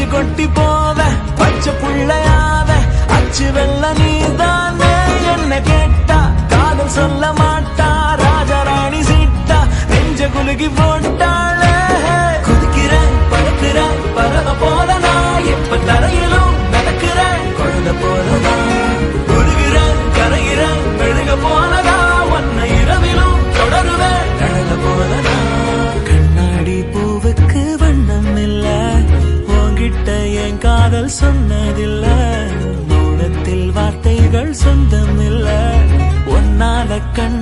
அச்சு கொட்டி போத பச்சை புள்ளையாத அச்சு வெள்ள நீதானே என்ன கேட்டா காதல் சொல்ல மாட்டா ராஜாராணி சீட்டா நெஞ்ச குலுக்கி போட்டாளே குதிக்கிறேன் பறக்கிறேன் பறவை போல நான் எப்ப தரையிலும் நடக்கிறேன் குழந்தை போலதான் உருகிறேன் கரைகிறேன் மெழுக போலதா உன்னை இரவிலும் தொடருவேன் கடல போலதான் கண்ணாடி பூவுக்கு வண்ணம் இல்ல உன்கிட்ட என் காதல் சொன்னதில்ல மௌனத்தில் வார்த்தைகள் சொந்தம் இல்ல ஒன்னால கண்